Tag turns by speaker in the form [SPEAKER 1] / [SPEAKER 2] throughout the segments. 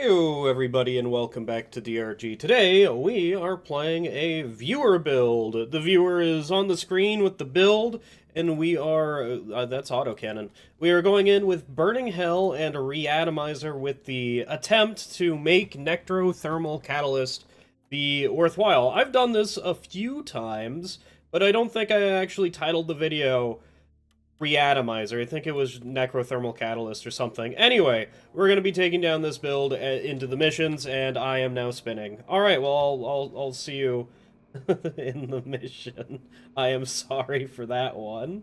[SPEAKER 1] Heyo everybody and welcome back to DRG. Today we are playing a viewer build. The viewer is on the screen with the build and we are, that's autocannon. We are going in with Burning Hell and a Reatomizer with the attempt to make Necrothermal Catalyst be worthwhile. I've done this a few times, but I don't think I actually titled the video Reatomizer. I think it was Necrothermal Catalyst or something. Anyway, we're going to be taking down this build into the missions, and I am now spinning. Alright, well, I'll see you in the mission. I am sorry for that one.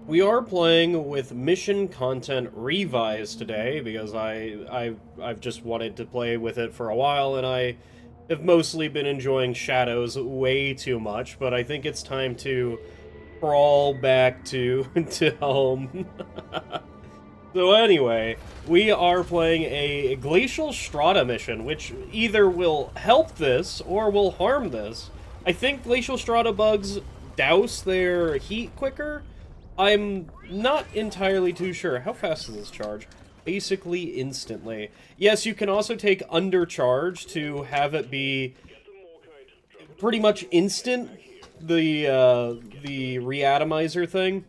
[SPEAKER 1] We are playing with mission content revised today, because I've just wanted to play with it for a while, and I have mostly been enjoying Shadows way too much, but I think it's time to crawl back to home. So anyway, we are playing a Glacial Strata mission, which either will help this or will harm this. I think Glacial Strata bugs douse their heat quicker. I'm not entirely too sure. How fast does this charge? Basically instantly. Yes, you can also take undercharge to have it be pretty much instant, the Reatomizer thing,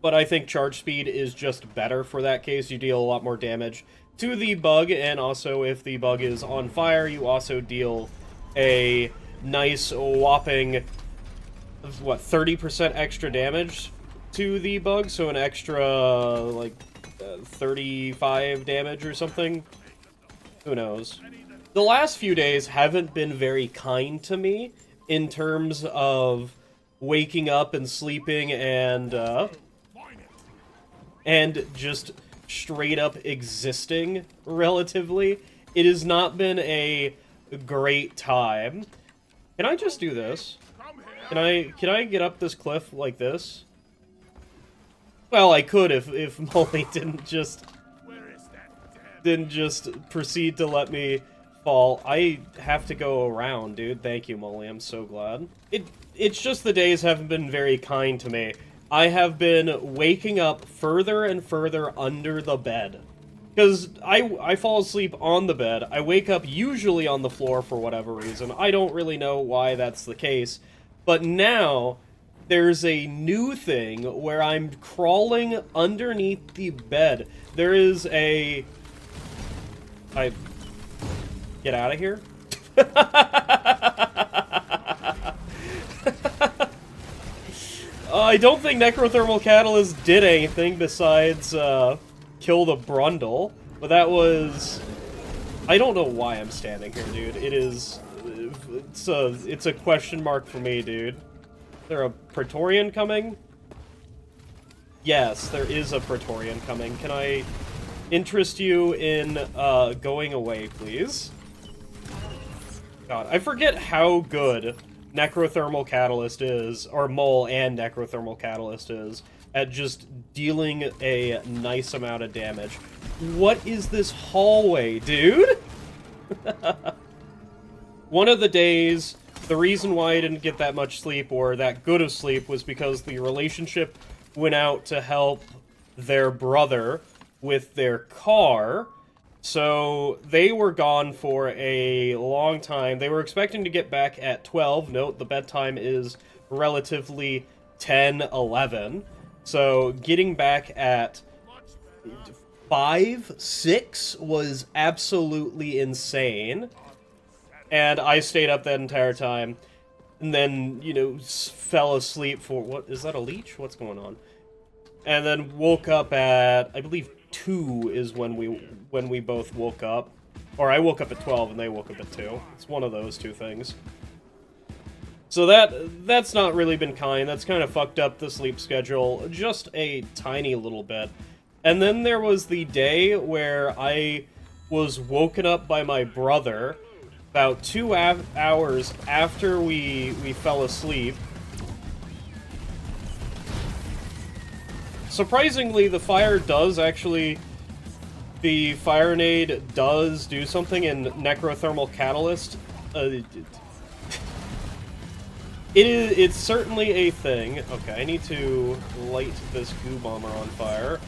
[SPEAKER 1] but I think charge speed is just better for that case. You deal a lot more damage to the bug, and also if the bug is on fire, you also deal a nice whopping, what, 30% extra damage to the bug, so an extra, like, 35 damage or something? Who knows? The last few days haven't been very kind to me in terms of waking up and sleeping and just straight up existing, relatively. It has not been a great time. Can I just do this? Can I get up this cliff like this? Well, I could if Molly didn't just proceed to let me fall. I have to go around, dude. Thank you, Molly. I'm so glad. It's just the days haven't been very kind to me. I have been waking up further and further under the bed. Because I fall asleep on the bed. I wake up usually on the floor for whatever reason. I don't really know why that's the case. But now there's a new thing where I'm crawling underneath the bed. There is a... Get out of here. I don't think Necrothermal Catalyst did anything besides kill the Brundle, but that was... I don't know why I'm standing here, dude. It's a question mark for me, dude. Is there a Praetorian coming? Yes, there is a Praetorian coming. Can I interest you in going away, please? God, I forget how good Necrothermal Catalyst is, or Mole and Necrothermal Catalyst is, at just dealing a nice amount of damage. What is this hallway, dude? One of the days, the reason why I didn't get that much sleep, or that good of sleep, was because the relationship went out to help their brother with their car. So they were gone for a long time. They were expecting to get back at 12. Note, the bedtime is relatively 10, 11. So getting back at 5, 6 was absolutely insane. And I stayed up that entire time. And then, you know, fell asleep for... What? Is that a leech? What's going on? And then woke up at, I believe, 2 is when we both woke up. Or I woke up at 12 and they woke up at 2. It's one of those two things. So that's not really been kind. That's kind of fucked up the sleep schedule just a tiny little bit. And then there was the day where I was woken up by my brother about 2 hours after we fell asleep. Surprisingly, the fire does actually... The Fire Nade does do something in Necrothermal Catalyst. It's certainly a thing. Okay, I need to light this goo bomber on fire.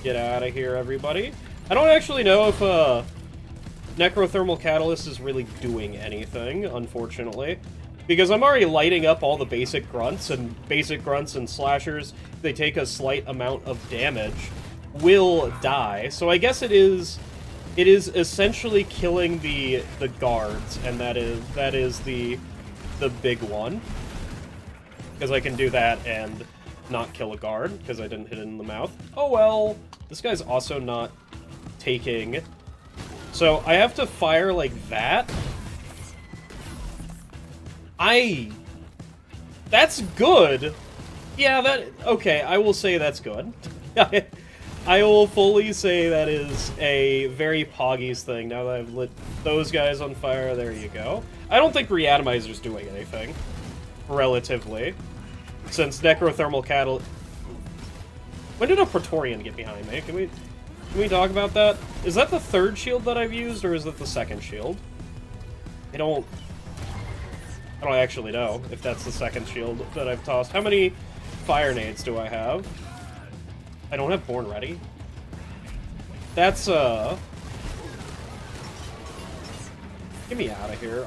[SPEAKER 1] Get out of here, everybody. I don't actually know if Necrothermal Catalyst is really doing anything, unfortunately. Because I'm already lighting up all the basic grunts and slashers, if they take a slight amount of damage, will die. So I guess it is essentially killing the guards, and that is the big one. Because I can do that and not kill a guard, because I didn't hit it in the mouth. Oh well, this guy's also not taking... So I have to fire like that? That's good! Yeah, okay, I will say that's good. I will fully say that is a very Poggies thing, now that I've lit those guys on fire, there you go. I don't think Reatomizer's doing anything, relatively, since Necrothermal Catalyst... When did a Praetorian get behind me? Can we talk about that? Is that the third shield that I've used, or is it the second shield? I don't actually know if that's the second shield that I've tossed. How many fire nades do I have? I don't have Born Ready. That's, Get me out of here.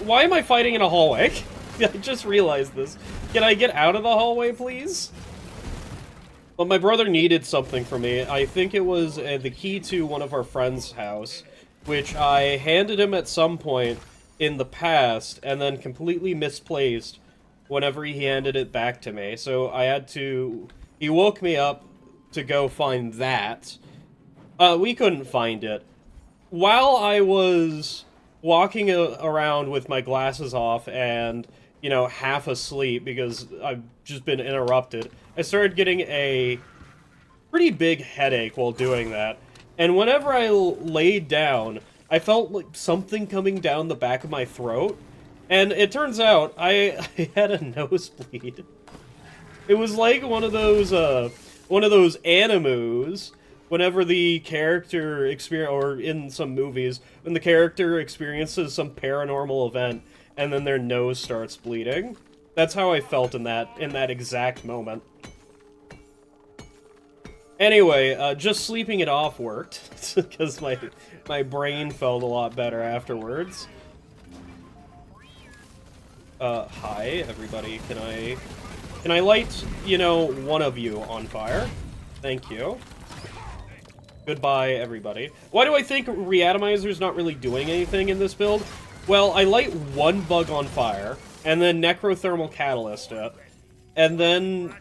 [SPEAKER 1] Why am I fighting in a hallway? I just realized this. Can I get out of the hallway, please? Well, my brother needed something from me. I think it was the key to one of our friends' house, which I handed him at some point in the past, and then completely misplaced whenever he handed it back to me. So I had to... He woke me up to go find that. We couldn't find it. While I was walking around with my glasses off and, you know, half asleep because I've just been interrupted, I started getting a pretty big headache while doing that. And whenever I laid down, I felt like something coming down the back of my throat. And it turns out I had a nosebleed. It was like one of those animus, whenever the character or in some movies, when the character experiences some paranormal event and then their nose starts bleeding. That's how I felt in that exact moment. Anyway, just sleeping it off worked, because my brain felt a lot better afterwards. Hi, everybody. Can I light, you know, one of you on fire? Thank you. Goodbye, everybody. Why do I think Reatomizer's not really doing anything in this build? Well, I light one bug on fire, and then Necrothermal Catalyst it, and then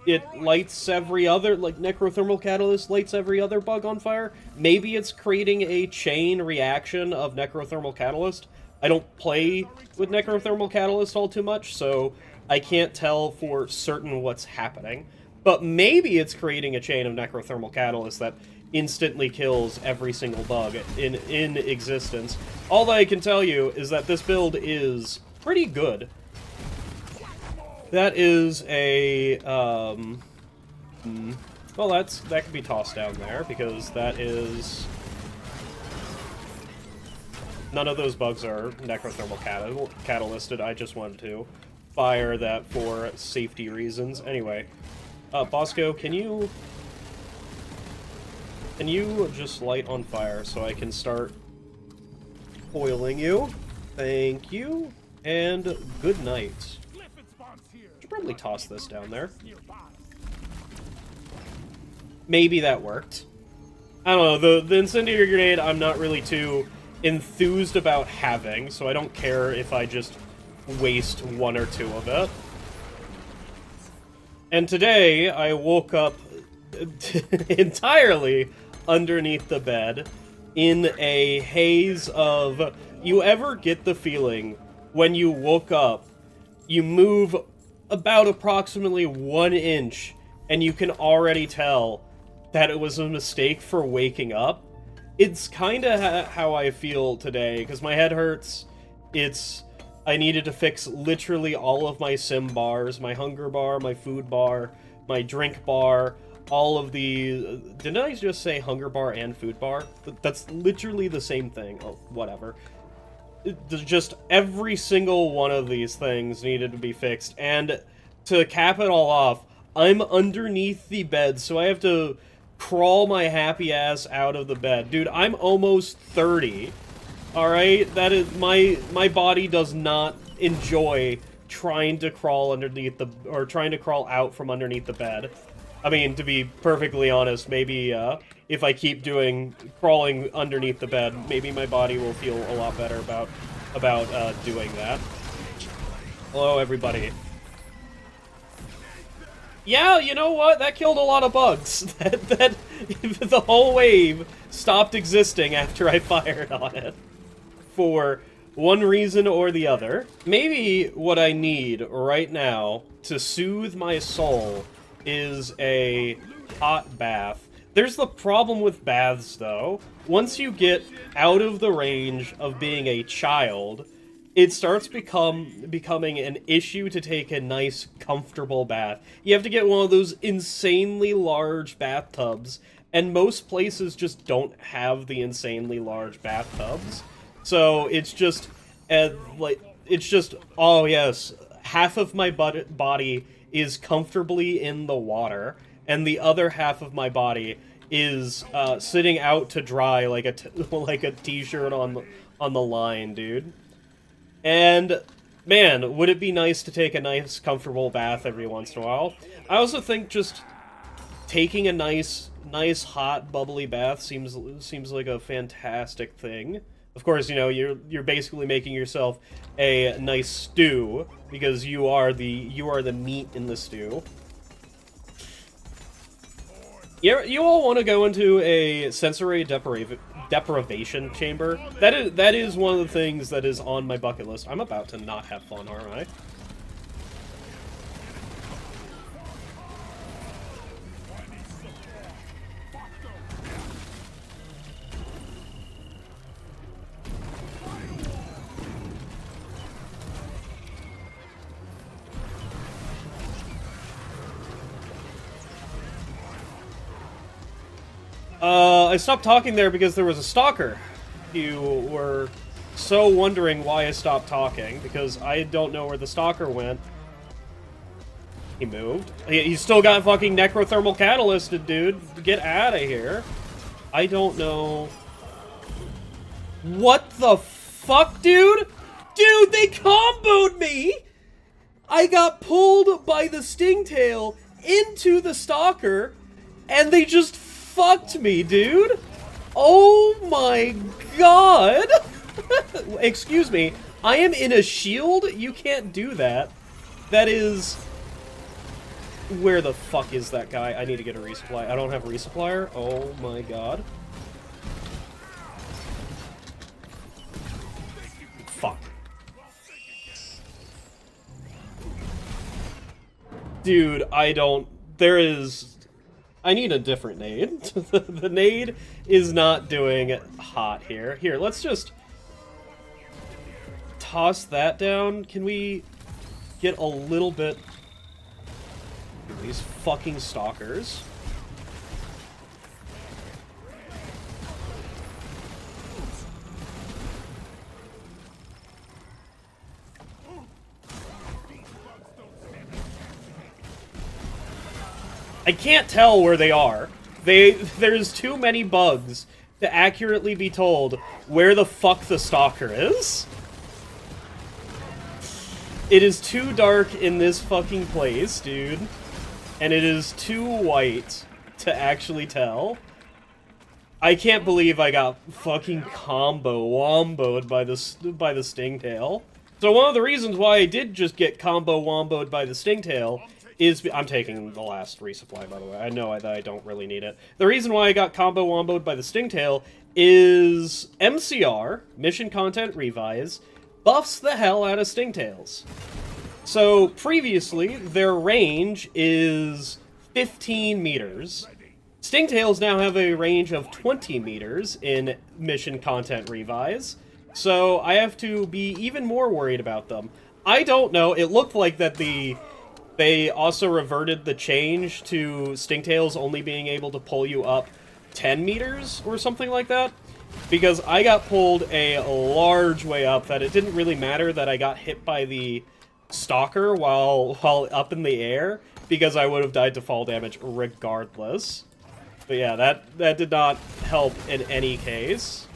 [SPEAKER 1] it lights every other, like, Necrothermal Catalyst lights every other bug on fire. Maybe it's creating a chain reaction of Necrothermal Catalyst. I don't play with Necrothermal Catalyst all too much, so I can't tell for certain what's happening. But maybe it's creating a chain of Necrothermal Catalyst that instantly kills every single bug in existence. All that I can tell you is that this build is pretty good. That is a, well, that can be tossed down there, because that is... None of those bugs are Necrothermal Catalysted. I just wanted to fire that for safety reasons. Anyway, Bosco, can you just light on fire so I can start foiling you? Thank you, and good night. Should probably toss this down there. Maybe that worked. I don't know, the incendiary grenade I'm not really too enthused about having, so I don't care if I just waste one or two of it. And today, I woke up entirely underneath the bed in a haze of... You ever get the feeling when you woke up, you move about approximately 1 inch, and you can already tell that it was a mistake for waking up? It's kind of how I feel today, because my head hurts. I needed to fix literally all of my sim bars, my hunger bar, my food bar, my drink bar, all of the... Didn't I just say hunger bar and food bar? That's literally the same thing. Oh, whatever. Just every single one of these things needed to be fixed, and to cap it all off, I'm underneath the bed, so I have to crawl my happy ass out of the bed. Dude, I'm almost 30, Alright? That is, my body does not enjoy trying to crawl underneath the, or trying to crawl out from underneath the bed. I mean, to be perfectly honest, maybe, if I keep crawling underneath the bed, maybe my body will feel a lot better about doing that. Hello, everybody. Yeah, you know what? That killed a lot of bugs. that the whole wave stopped existing after I fired on it. For one reason or the other. Maybe what I need right now to soothe my soul is a hot bath. There's the problem with baths, though. Once you get out of the range of being a child, it starts becoming an issue to take a nice, comfortable bath. You have to get one of those insanely large bathtubs, and most places just don't have the insanely large bathtubs. So it's just, oh yes, half of my body is comfortably in the water, and the other half of my body is sitting out to dry like a t-shirt on the line, dude. And man, would it be nice to take a nice, comfortable bath every once in a while? I also think just taking a nice, hot, bubbly bath seems like a fantastic thing. Of course, you know, you're basically making yourself a nice stew because you are the meat in the stew. You all want to go into a sensory deprivation chamber? That is one of the things that is on my bucket list. I'm about to not have fun, aren't I? I stopped talking there because there was a stalker. You were so wondering why I stopped talking, because I don't know where the stalker went. He moved. He's still got fucking Necrothermal catalysted, dude. Get out of here. I don't know. What the fuck, dude? Dude, they comboed me! I got pulled by the Stingtail into the stalker, and they just fucked me, dude. Oh my god. Excuse me. I am in a shield? You can't do that. That is... Where the fuck is that guy? I need to get a resupply. I don't have a resupplier? Oh my god. Fuck. Dude, I don't... There is... I need a different nade. The nade is not doing hot here. Here, let's just toss that down. Can we get a little bit... These fucking stalkers. I can't tell where they are. There's too many bugs to accurately be told where the fuck the stalker is. It is too dark in this fucking place, dude. And it is too white to actually tell. I can't believe I got fucking womboed by the Stingtail. So one of the reasons why I did just get womboed by the Stingtail is... I'm taking the last resupply, by the way. I know that I don't really need it. The reason why I got womboed by the Stingtail is MCR, Mission Content Revise, buffs the hell out of Stingtails. So, previously, their range is 15 meters. Stingtails now have a range of 20 meters in Mission Content Revise, so I have to be even more worried about them. I don't know, it looked like that they also reverted the change to Stingtails only being able to pull you up 10 meters or something like that. Because I got pulled a large way up that it didn't really matter that I got hit by the stalker while up in the air, because I would have died to fall damage regardless. But yeah, that did not help in any case.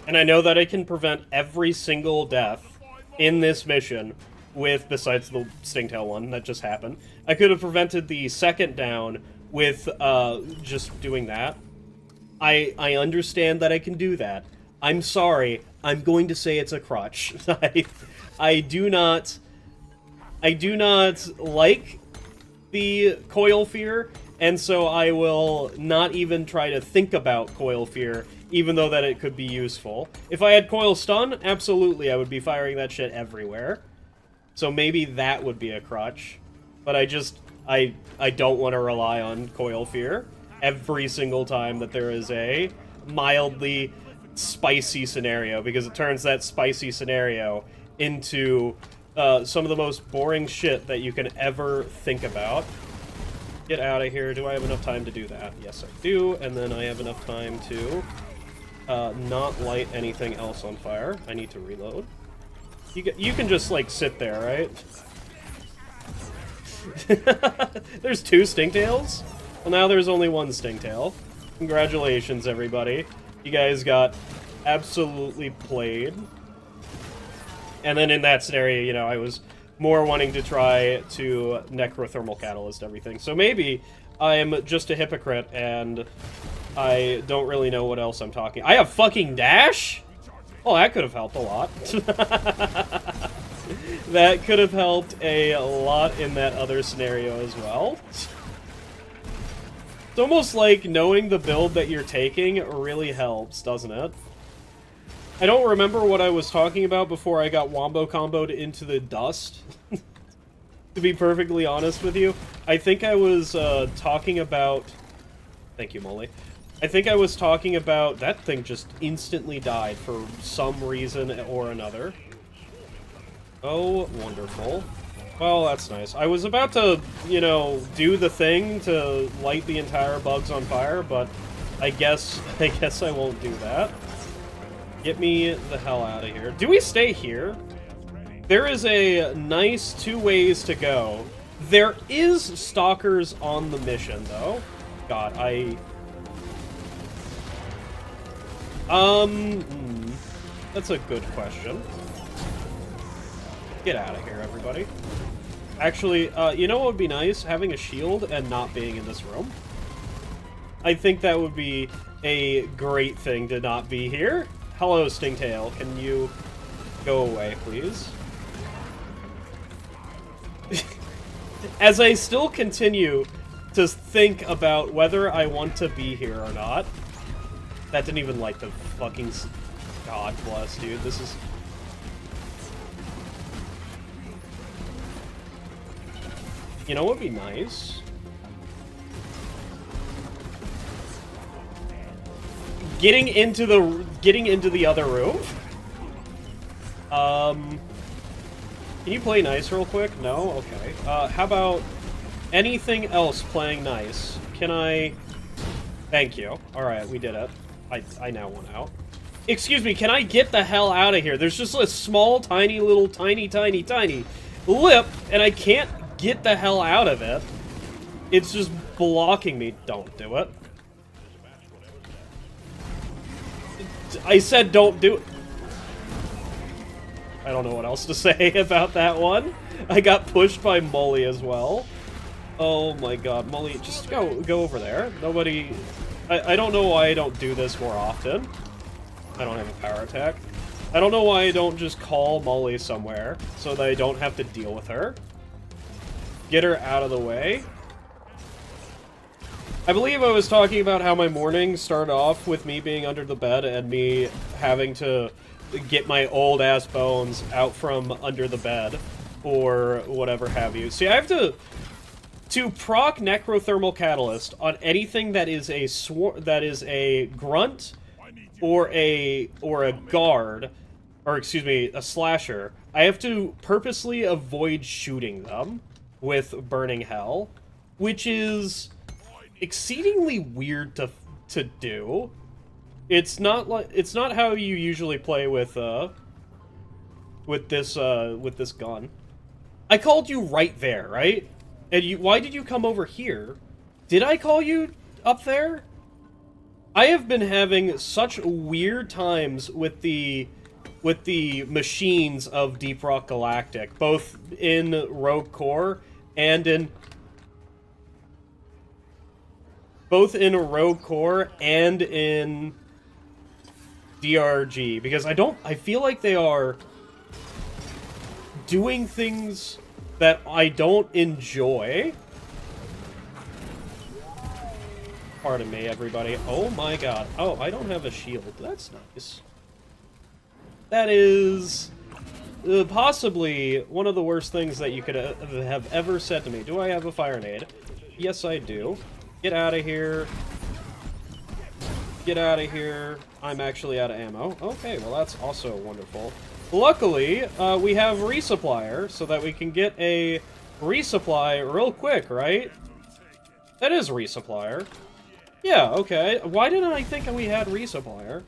[SPEAKER 1] And I know that I can prevent every single death in this mission with, besides the Stingtail one that just happened, I could have prevented the second down with just doing that. I understand that I can do that. I'm sorry. I'm going to say it's a crutch. I do not like the Coil Fear, and so I will not even try to think about Coil Fear, even though that it could be useful. If I had Coil Stun, absolutely, I would be firing that shit everywhere. So maybe that would be a crutch. But I don't want to rely on Coil Fear every single time that there is a mildly spicy scenario, because it turns that spicy scenario into some of the most boring shit that you can ever think about. Get out of here. Do I have enough time to do that? Yes, I do. And then I have enough time to not light anything else on fire. I need to reload. You can just, like, sit there, right? There's 2 Stingtails? Well, now there's only 1 Stingtail. Congratulations, everybody. You guys got absolutely played. And then in that scenario, you know, I was more wanting to try to Necrothermal Catalyst everything. So maybe I'm just a hypocrite and I don't really know what else I'm talking. I have fucking dash? Oh, that could have helped a lot. That could have helped a lot in that other scenario as well. It's almost like knowing the build that you're taking really helps, doesn't it? I don't remember what I was talking about before I got wombo comboed into the dust. To be perfectly honest with you, I think I was talking about... Thank you, Molly. I think I was talking about... That thing just instantly died for some reason or another. Oh, wonderful. Well, that's nice. I was about to, you know, do the thing to light the entire bugs on fire, but I guess I won't do that. Get me the hell out of here. Do we stay here? There is a nice 2 ways to go. There is stalkers on the mission, though. God, that's a good question. Get out of here, everybody. Actually, you know what would be nice? Having a shield and not being in this room. I think that would be a great thing to not be here. Hello, Stingtail. Can you go away, please? As I still continue to think about whether I want to be here or not. That didn't even light the fucking... God bless, dude. This is... You know what would be nice? Getting into the other room? Can you play nice real quick? No? Okay. How about anything else playing nice? Can I... Thank you. Alright, we did it. I now want out. Excuse me, can I get the hell out of here? There's just a small, tiny, little, tiny lip, and I can't get the hell out of it. It's just blocking me. Don't do it. I said don't do it. I don't know what else to say about that one. I got pushed by Molly as well. Oh my god, Molly, just go over there. Nobody... I don't know why I don't do this more often. I don't have a power attack. I don't know why I don't just call Molly somewhere so that I don't have to deal with her. Get her out of the way. I believe I was talking about how my mornings start off with me being under the bed and me having to get my old-ass bones out from under the bed or whatever have you. See, I have to proc Necrothermal Catalyst on anything that is a grunt or a guard, or excuse me, a slasher. I have to purposely avoid shooting them with Burning Hell, which is exceedingly weird to do. It's not how you usually play with this gun. I called you right there, right? And why did you come over here? Did I call you up there? I have been having such weird times with the machines of Deep Rock Galactic, both in Rogue Core and in DRG, because I feel like they are doing things that I don't enjoy. Pardon me, everybody. Oh my god. Oh, I don't have a shield. That's nice. That is possibly one of the worst things that you could have ever said to me. Do I have a fire nade? Yes, I do. Get out of here. Get out of here. I'm actually out of ammo. Okay, well that's also wonderful. Luckily, we have resupplier, so that we can get a resupply real quick, right? That is resupplier. Yeah, okay. Why didn't I think we had resupplier?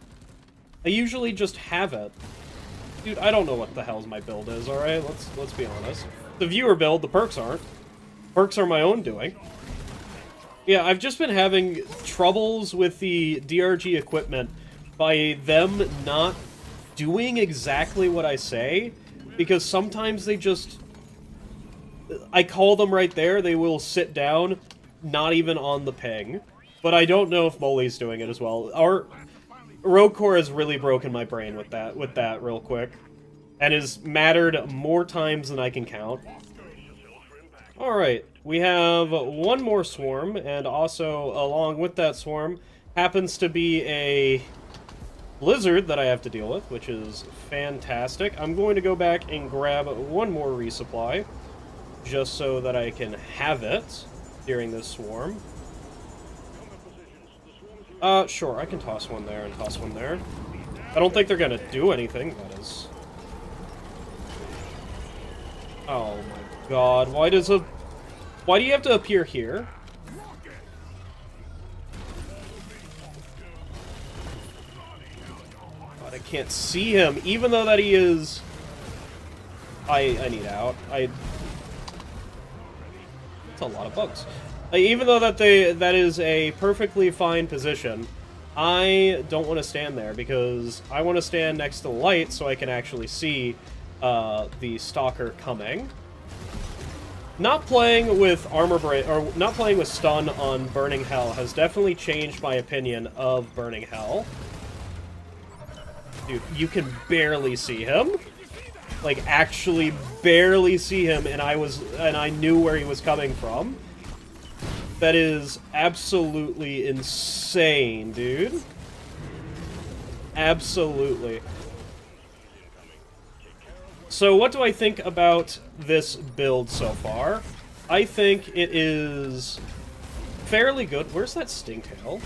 [SPEAKER 1] I usually just have it. Dude, I don't know what the hell's my build is, alright? Let's be honest. The viewer build, the perks aren't. Perks are my own doing. Yeah, I've just been having troubles with the DRG equipment by them not doing exactly what I say, because sometimes they just... I call them right there, they will sit down, not even on the ping. But I don't know if Molly's doing it as well. Our Rogue Core has really broken my brain with that real quick. And has mattered more times than I can count. Alright, we have one more swarm, and also along with that swarm happens to be a blizzard that I have to deal with, which is fantastic. I'm going to go back and grab one more resupply, just so that I can have it during this swarm. Sure, I can toss one there and toss one there. I don't think they're gonna do anything, that is... Oh my god, why do you have to appear here? God, I can't see him, even though that he is... I need out. It's a lot of bugs. Even though that is a perfectly fine position, I don't want to stand there, because I want to stand next to the light so I can actually see the stalker coming. Not playing with armor break, or not playing with stun on Burning Hell has definitely changed my opinion of Burning Hell. Dude, you can barely see him. Like, actually barely see him, and I knew where he was coming from. That is absolutely insane, dude. Absolutely. So what do I think about this build so far? I think it is fairly good. Where's that Stingtail?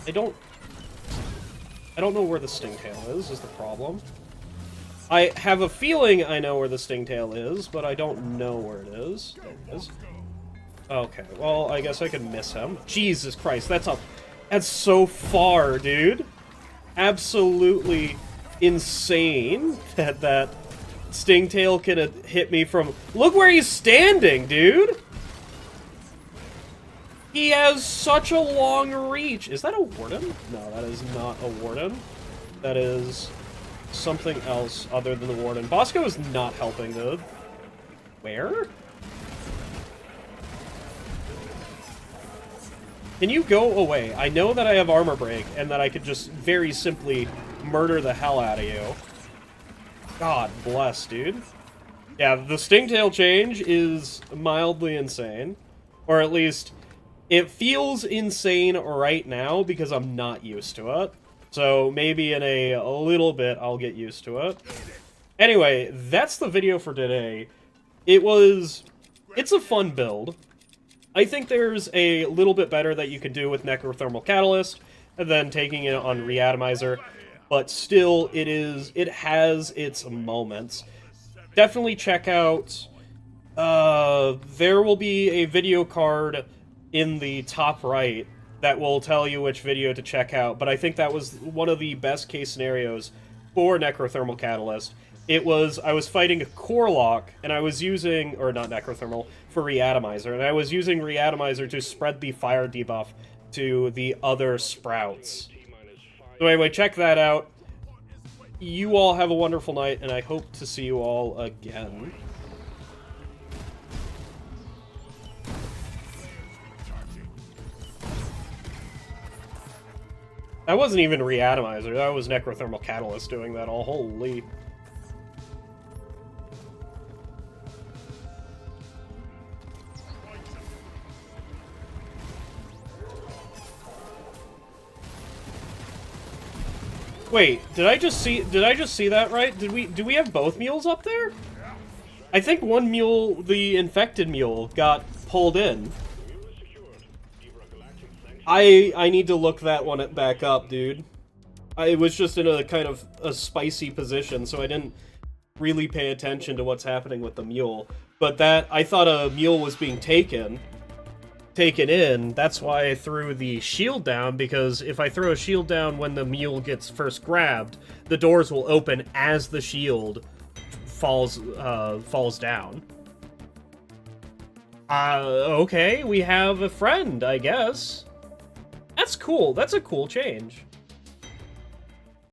[SPEAKER 1] I don't know where the Stingtail is the problem. I have a feeling I know where the Stingtail is, but I don't know where it is. There it is. Okay, well, I guess I could miss him. Jesus Christ, that's so far, dude. Absolutely insane that Stingtail can hit me from... Look where he's standing, dude! He has such a long reach. Is that a Warden? No, that is not a Warden. That is something else other than the Warden. Bosco is not helping, dude. Where? Can you go away? I know that I have armor break, and that I could just very simply murder the hell out of you. God bless, dude. Yeah, the Stingtail change is mildly insane. Or at least, it feels insane right now because I'm not used to it. So maybe in a little bit I'll get used to it. Anyway, that's the video for today. It's a fun build. I think there's a little bit better that you could do with Necrothermal Catalyst, and then taking it on Reatomizer, but still, it has its moments. Definitely check out, there will be a video card in the top right that will tell you which video to check out, but I think that was one of the best case scenarios for Necrothermal Catalyst. I was fighting a core lock, and I was using, or not Necrothermal, for Reatomizer, and I was using Reatomizer to spread the fire debuff to the other sprouts. So anyway, check that out. You all have a wonderful night, and I hope to see you all again. That wasn't even Reatomizer, that was Necrothermal Catalyst doing that all. Holy. Wait, did I just see that right? Do we have both mules up there? I think one mule, the infected mule, got pulled in. I need to look that one back up, dude. I was just in a kind of a spicy position, so I didn't really pay attention to what's happening with the mule. But that, I thought a mule was being taken in. That's why I threw the shield down, because if I throw a shield down when the mule gets first grabbed, the doors will open as the shield falls down. Okay, we have a friend, I guess. That's cool. That's a cool change.